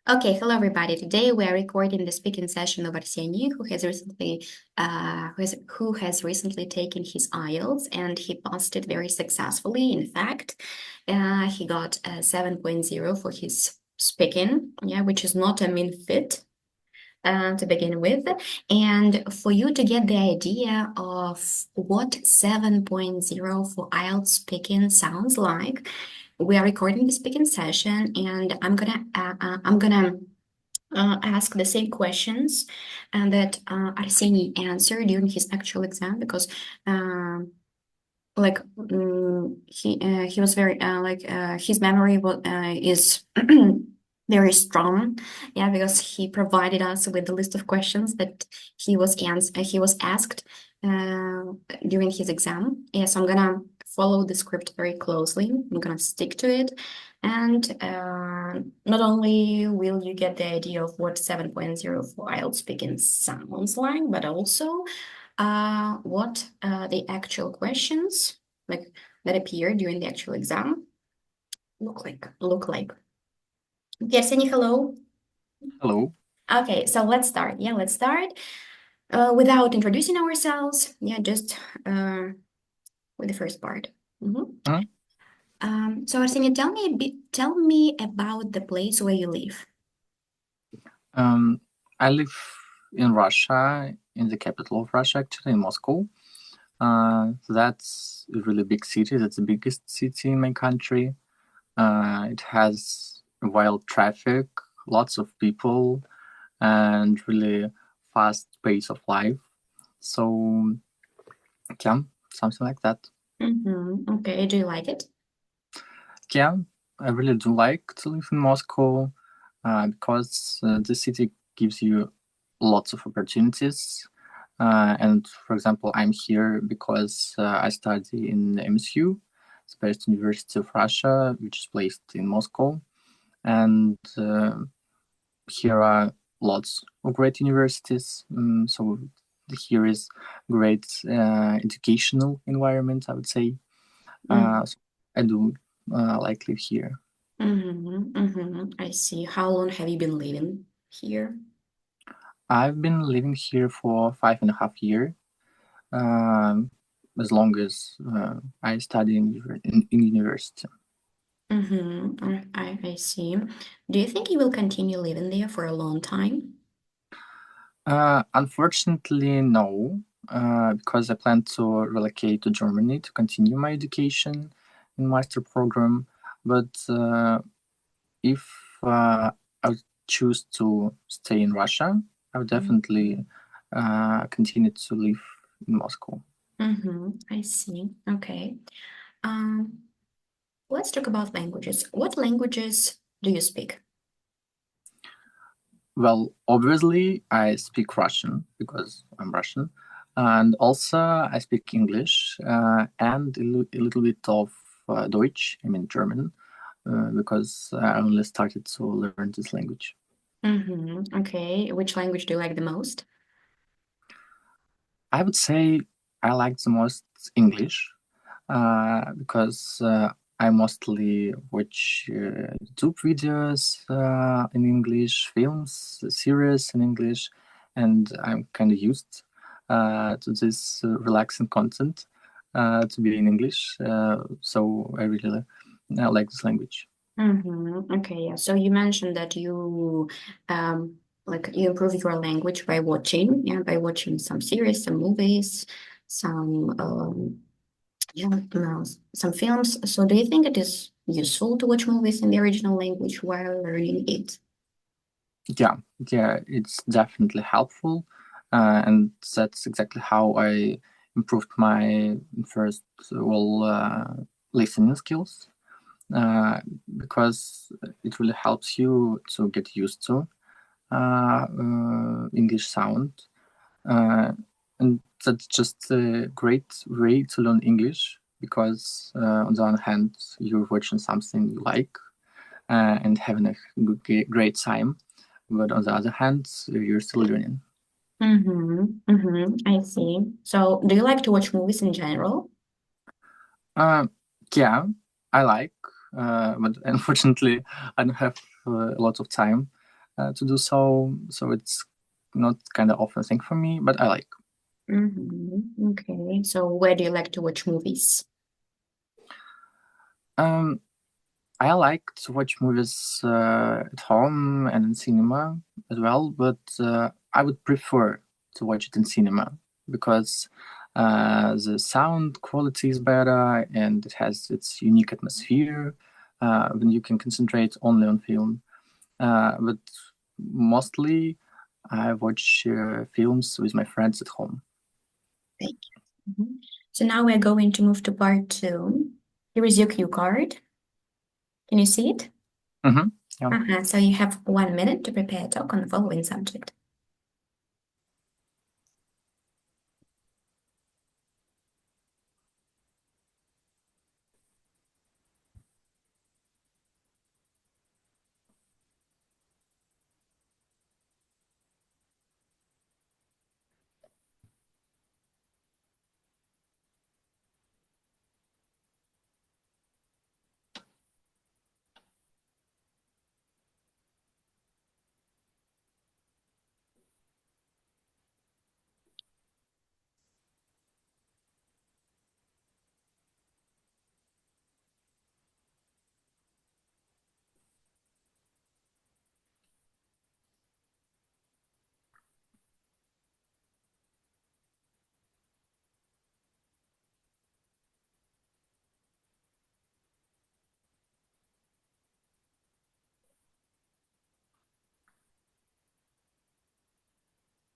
Okay, hello everybody. Today we are recording the speaking session of Arseний, who has recently taken his IELTS and he passed it very successfully. In fact, he got a 7.0 for his speaking, yeah, which is not a mean fit to begin with. And for you to get the idea of what 7.0 for IELTS speaking sounds like, we are recording the speaking session, and I'm gonna ask the same questions that Arseний answered during his actual exam because he was very his memory is very strong, yeah, because he provided us with a list of questions that he was asked uh, during his exam. Yeah, so I'm gonna follow the script very closely. I'm gonna stick to it, and not only will you get the idea of what 7.0 for IELTS speaking sounds like, but also what the actual questions like that appear during the actual exam look like. Okay, Arsenij, hello. Hello. Okay, so let's start. Yeah, let's start. Without introducing ourselves, yeah, just with the first part. Mhm. Mhm. So Arsenij, tell me about the place where you live. Um, I live in Russia, in the capital of Russia, actually, in Moscow. That's a really big city. That's the biggest city in my country. It has wild traffic, lots of people, and really fast pace of life. So, yeah, something like that. Okay, do you like it? Yeah, I really do like to live in Moscow because the city gives you lots of opportunities. And for example, I'm here because I study in MSU, the best university of Russia, which is placed in Moscow. And here are lots of great universities. So here is great educational environment, I would say. So I do like live here. I see. How long have you been living here? I've been living here for 5.5 years. Um, as long as I study in university. I see. Do you think you will continue living there for a long time? Unfortunately, no, because I plan to relocate to Germany to continue my education in master program. But if I would choose to stay in Russia, I would definitely continue to live in Moscow. I see. Okay. Um, let's talk about languages. What languages do you speak? Well, obviously, I speak Russian because I'm Russian, and also I speak English and a little bit of Deutsch, I mean German, because I only started to learn this language. Okay. Which language do you like the most? I would say I like the most English because I mostly watch YouTube videos in English, films, series in English, and I'm kind of used to this relaxing content to be in English. So I really like this language. Okay, yeah. So you mentioned that you you improve your language by watching, yeah, by watching some series, some movies, some yeah, no, some films. So do you think it is useful to watch movies in the original language while learning it? Yeah, yeah, it's definitely helpful, and that's exactly how I improved my first listening skills. uh, because it really helps you to get used to English sound. Uh, and that's just a great way to learn English because, on the one hand, you're watching something you like and having a great time, but on the other hand, you're still learning. I see. So do you like to watch movies in general? Uh, yeah, I like, but unfortunately, I don't have a lot of time. to do so. So it's not kind of often thing for me, but I like. Okay, so where do you like to watch movies? I like to watch movies at home and in cinema as well, but I would prefer to watch it in cinema because the sound quality is better and it has its unique atmosphere when you can concentrate only on film. But mostly I watch films with my friends at home. Thank you. So now we're going to move to part 2. Here is your cue card. Can you see it? Yeah. So you have 1 minute to prepare a talk on the following subject.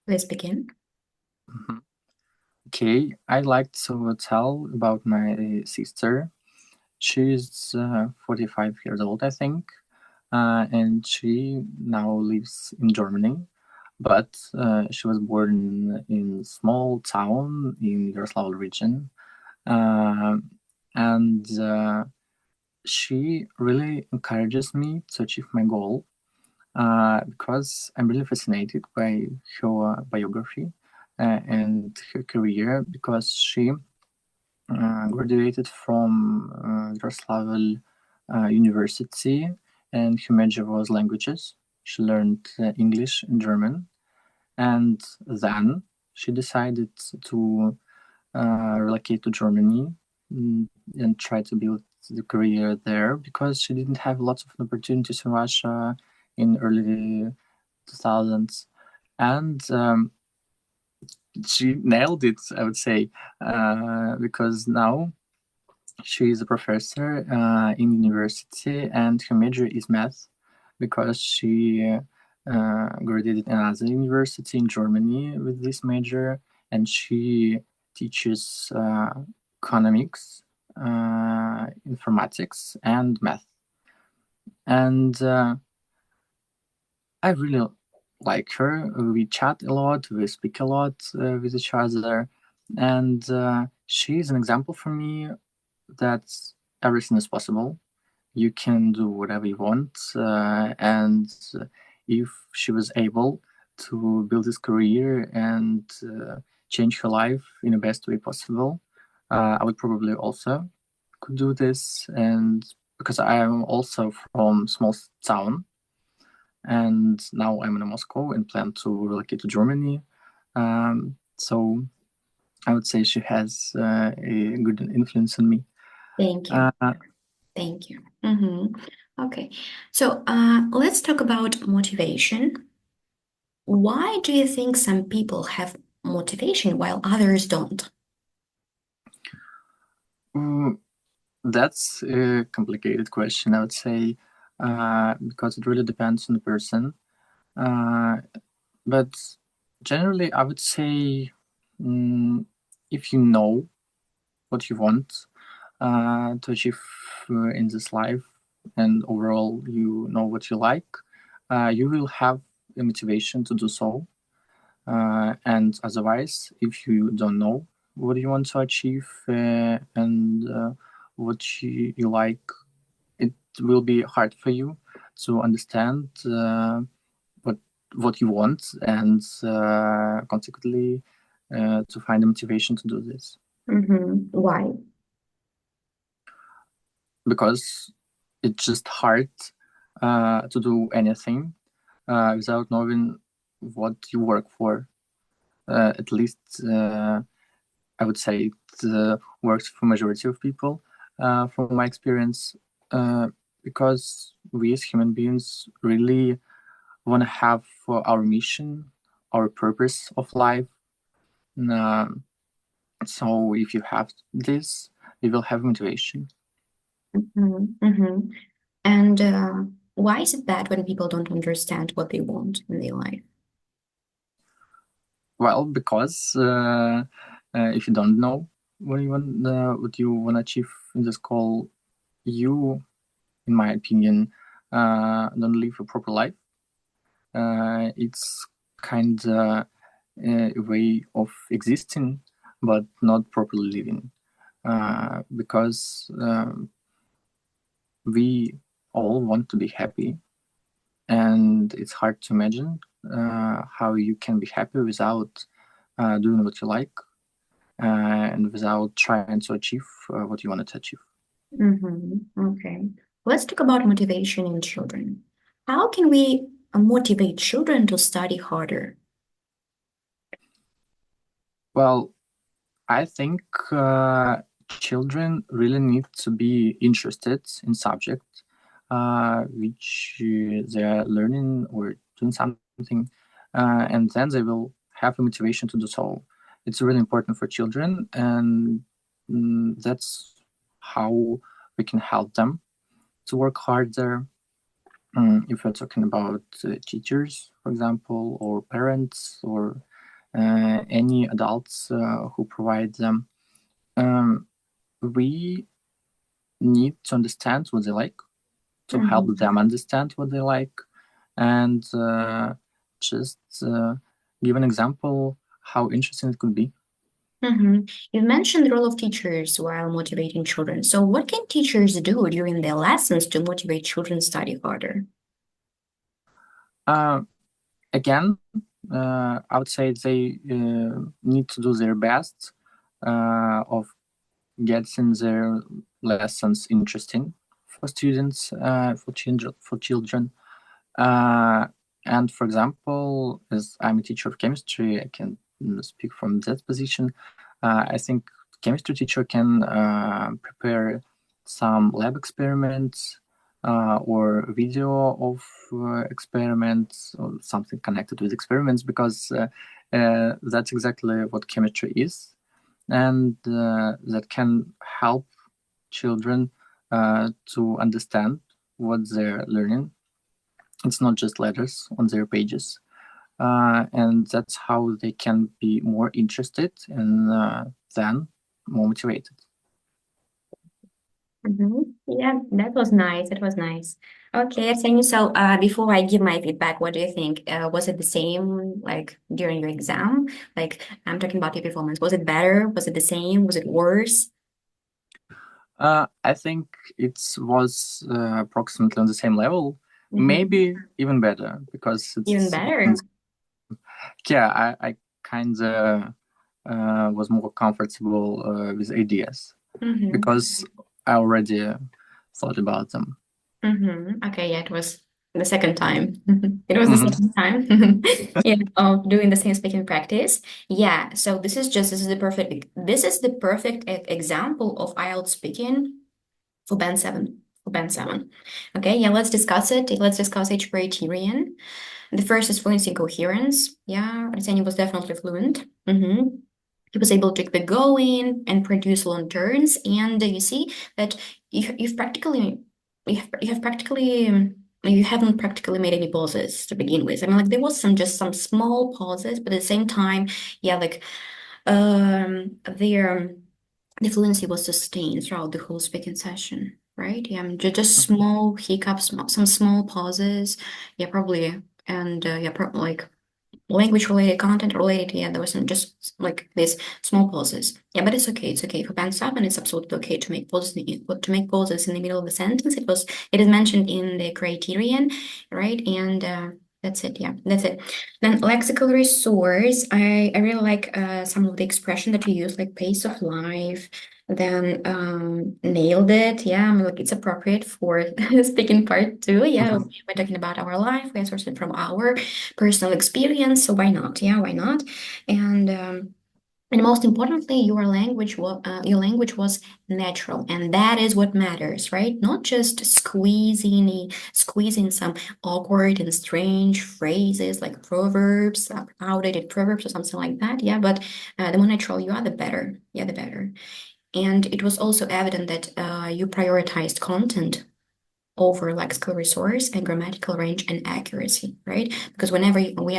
Let's begin. Okay, I'd like to tell about my sister. She's 45 years old, I think, and she now lives in Germany. But she was born in a small town in Yaroslavl region, and she really encourages me to achieve my goal because I'm really fascinated by her biography and her career because she graduated from Yaroslavl University and her major was languages. She learned English and German, and then she decided to relocate to Germany and try to build the career there because she didn't have lots of opportunities in Russia in early 2000s, and she nailed it, I would say, because now she is a professor in university and her major is math because she graduated in another university in Germany with this major, and she teaches economics, informatics, and math. And I really like her. We chat a lot, we speak a lot with each other, and she's an example for me that everything is possible. You can do whatever you want, and if she was able to build this career and change her life in the best way possible, I would probably also could do this. And because I am also from small town, and now I'm in Moscow and plan to relocate to Germany, so I would say she has a good influence on me. Thank you. Thank you. Okay, so let's talk about motivation. Why do you think some people have motivation while others don't? That's a complicated question, I would say, because it really depends on the person. But generally, I would say if you know what you want to achieve in this life, and overall you know what you like, you will have a motivation to do so. And otherwise, if you don't know what you want to achieve and what you like, it will be hard for you to understand what you want and consequently to find the motivation to do this. Why? Because it's just hard to do anything without knowing what you work for. At least I would say it works for majority of people, from my experience, because we as human beings really want to have our mission, our purpose of life. So if you have this, you will have motivation. And why is it bad when people don't understand what they want in their life? Well, because if you don't know what you want to achieve in this call, you, in my opinion, don't live a proper life. It's kind of a way of existing, but not properly living, because we all want to be happy, and it's hard to imagine how you can be happy without doing what you like, and without trying to achieve what you wanted to achieve. Okay. Let's talk about motivation in children. How can we motivate children to study harder? Well, I think children really need to be interested in subject which they are learning or doing something, and then they will have a motivation to do so. It's really important for children, and that's how we can help them to work harder. If we're talking about teachers, for example, or parents, or any adults who provide them, we need to understand what they like, to help them understand what they like, and just give an example how interesting it could be. You mentioned the role of teachers while motivating children. So what can teachers do during their lessons to motivate children to study harder? Again, I would say they need to do their best of getting their lessons interesting for students, for children. And for example, as I'm a teacher of chemistry, I can speak from that position. I think chemistry teacher can prepare some lab experiments or video of experiments, or something connected with experiments, because that's exactly what chemistry is, and that can help children to understand what they're learning. It's not just letters on their pages, and that's how they can be more interested and then more motivated. Yeah, that was nice. That was nice. Okay, Arsenio, so before I give my feedback, what do you think? Was it the same like during your exam? Like I'm talking about your performance. Was it better? Was it the same? Was it worse? I think it was approximately on the same level, maybe even better, because Even better. yeah, I kind of was more comfortable with ideas because I already thought about them. Okay, yeah, it was the second time. It was the second time, yeah, of doing the same speaking practice. Yeah, so this is the perfect example of IELTS speaking for band 7. For band 7. Okay, yeah, let's discuss it. Let's discuss each criterion. The first is fluency and coherence. Yeah, Arsenio was definitely fluent. He was able to keep it going and produce long turns. And you see that you've practically, you haven't practically made any pauses to begin with. I mean, like there was just some small pauses, but at the same time, yeah, like the fluency was sustained throughout the whole speaking session, right? Yeah, just small hiccups, some small pauses. Yeah, probably, and yeah, probably like language related, content related. Yeah, there was some just like these small pauses. Yeah, but it's okay. It's okay for band 7. It's absolutely okay to make pauses in the middle of the sentence. It is mentioned in the criterion, right? And That's it. Yeah, that's it. Then lexical resource. I really like some of the expression that you use, like pace of life. Then nailed it. Yeah, I mean, like it's appropriate for speaking part too. Yeah, we're talking about our life. We source it from our personal experience. So why not? Yeah, why not? And most importantly, your language was natural, and that is what matters, right? Not just squeezing some awkward and strange phrases like proverbs, outdated proverbs or something like that. Yeah, but the more natural you are, the better. Yeah, the better. And it was also evident that you prioritized content over lexical resource and grammatical range and accuracy, right? Because whenever we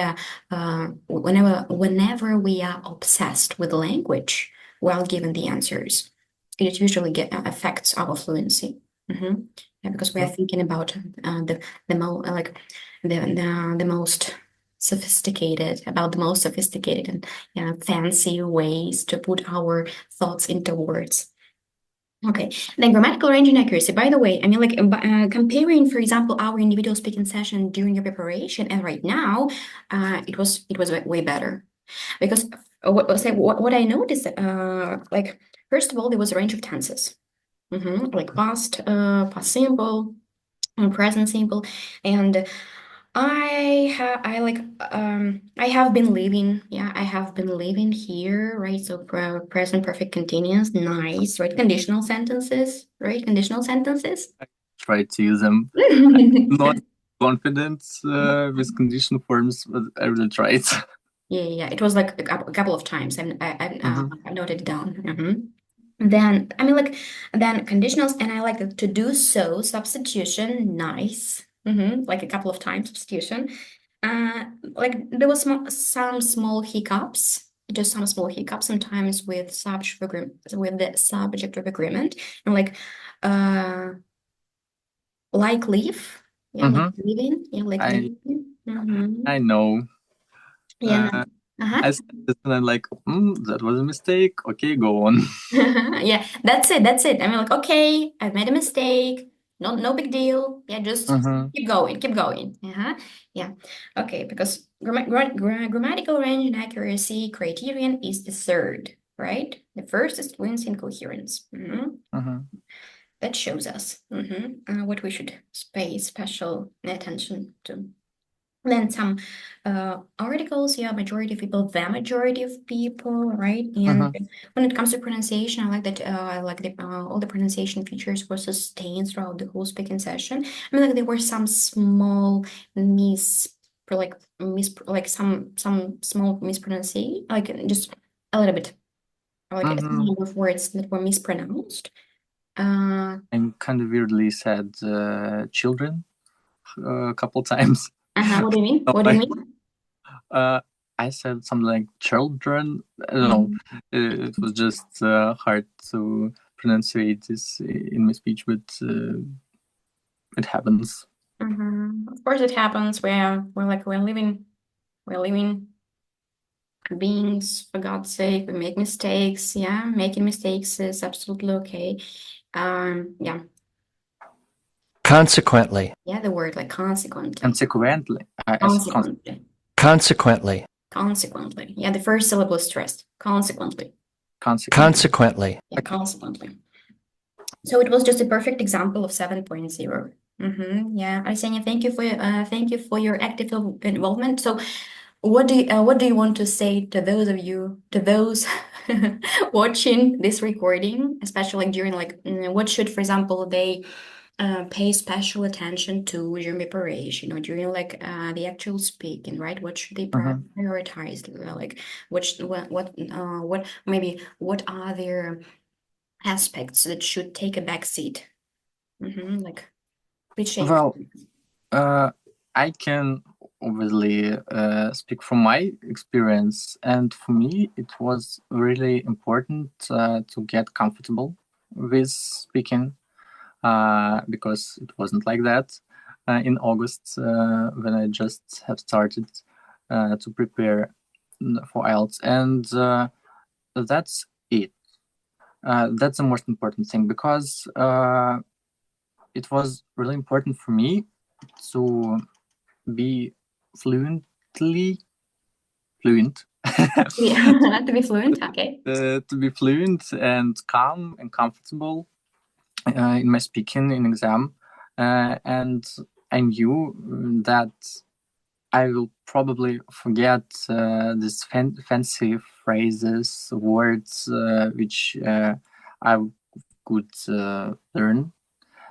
are obsessed with language while given the answers, it usually affects our fluency. Yeah, because we are thinking about the mo like the most sophisticated and fancy ways to put our thoughts into words. Okay, then grammatical range and accuracy. By the way, I mean, like comparing, for example, our individual speaking session during your preparation and right now, it was way better because what I noticed, like first of all, there was a range of tenses, like past simple, and present simple, and I have been living, yeah, I have been living here, right? So present perfect continuous, nice, right? Conditional sentences, right? Conditional sentences. Try to use them. I'm not confident with conditional forms, but I really tried. Yeah. It was like a couple of times. I've noted it down. Then I mean, like then conditionals, and I like to do so substitution, nice. Like a couple of times substitution. Like there was some small hiccups, just some small hiccups sometimes with the subject of agreement, and like leave, yeah, like leaving, yeah, like I leaving. I know. Yeah. I said this and I'm like, that was a mistake. Okay, go on. Yeah, that's it. I mean, like, okay, I've made a mistake. No big deal. Yeah, just keep going. Yeah. Okay, because grammatical range and accuracy criterion is the third, right? The first is fluency and coherence. That shows us what we should pay special attention to. Then some articles, yeah, the majority of people, right? And when it comes to pronunciation, I like that I like all the pronunciation features were sustained throughout the whole speaking session. I mean, like there were some small some small mispronunciation, like just a little bit, like a number of words that were mispronounced. And kind of weirdly said children a couple times. What do you mean? What do you mean? I said something like children. I don't know. It was just hard to pronunciate this in my speech, but it happens. Of course, it happens. We're living beings, for God's sake. We make mistakes. Yeah, making mistakes is absolutely okay. Yeah. Consequently. Yeah, the word like consequently. Consequently. Consequently. Consequently. Yeah, the first syllable is stressed. Consequently. Consequently. Yeah, consequently. So it was just a perfect example of 7.0. Yeah, Arsenio, thank you for your active involvement. So what do you want to say to those watching this recording, especially during what should, for example, they pay special attention to during preparation or during the actual speaking, right? What should they prioritize? Like what are their aspects that should take a back seat? Like which Well, I can obviously speak from my experience, and for me, it was really important to get comfortable with speaking because it wasn't like that in August when I just have started to prepare for IELTS, and that's it. That's the most important thing because it was really important for me to be fluent. Yeah, to be fluent, okay. To be fluent and calm and comfortable in my speaking in exam, and I knew that I will probably forget these fancy phrases, words which I could learn.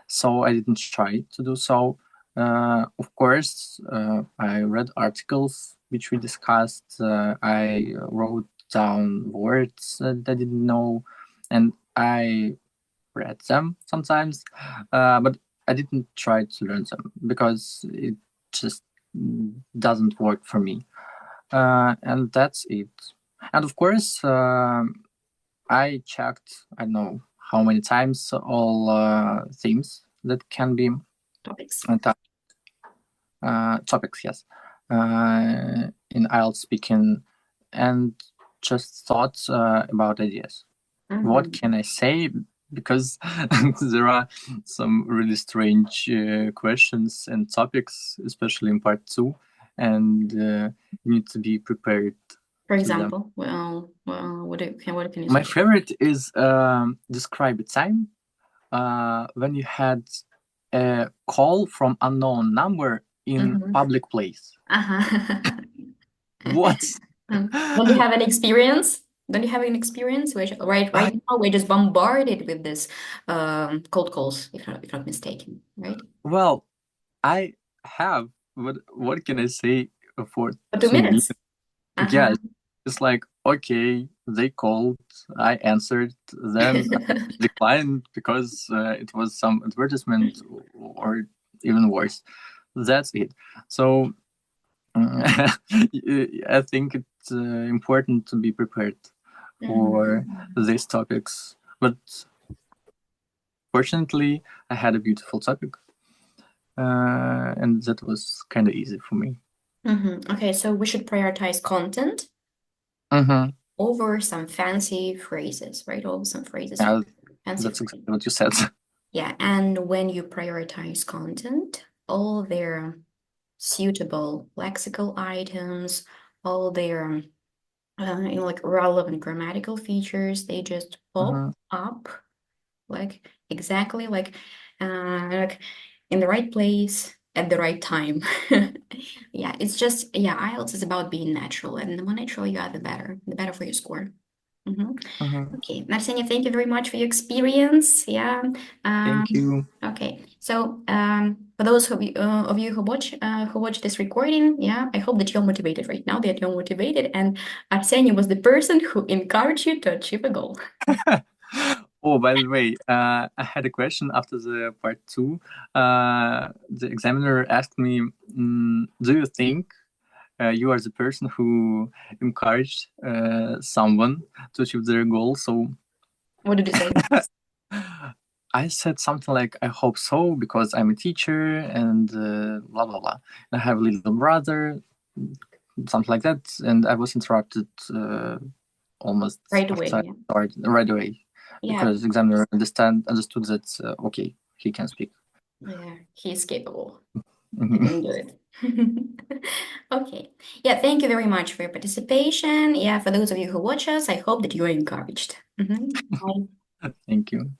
So I didn't try to do so. Of course, I read articles which we discussed. I wrote down words that I didn't know, and I read them sometimes, but I didn't try to learn them because it just doesn't work for me. And that's it. And of course, I checked, I don't know how many times, all themes that can be Topics. Topics, yes, in IELTS speaking, and just thought about ideas. What can I say? Because there are some really strange questions and topics, especially in part 2, and you need to be prepared. For example, well, what can you My say? favorite is describe a time when you had a call from unknown number in public place. What? Don't you have an experience? Don't you have an experience? Which right now we're just bombarded with this cold calls, if not mistaken, right? Well, I have, but what can I say for 2 minutes? Yes, it's like, okay, they called, I answered, then declined because it was some advertisement or even worse. That's it. So I think it's important to be prepared for these topics. But fortunately, I had a beautiful topic, and that was kind of easy for me. Okay, so we should prioritize content over some fancy phrases, right? Over some phrases. Yeah, fancy that's exactly what you said. Yeah, and when you prioritize content, all their suitable lexical items, all their like relevant grammatical features, they just pop up like exactly like in the right place at the right time. Yeah, it's just IELTS is about being natural, and the more natural you are, the better for your score. Okay, Arseний, thank you very much for your experience. Yeah. Thank you. Okay, so for those of you who watch this recording, yeah, I hope that you're motivated right now, that you're motivated, and Arseний was the person who encouraged you to achieve a goal. Oh, by the way, I had a question after the part 2. The examiner asked me, do you think you are the person who encouraged someone to achieve their goal? So what did you say? I said something like, I hope so, because I'm a teacher and blah, blah, blah. I have a little brother, something like that. And I was interrupted almost right away. Right away. Yeah. Because examiner understood that, okay, he can speak. Yeah, he's capable. He can do it. Okay. Yeah, thank you very much for your participation. Yeah, for those of you who watch us, I hope that you are encouraged. Bye. Thank you.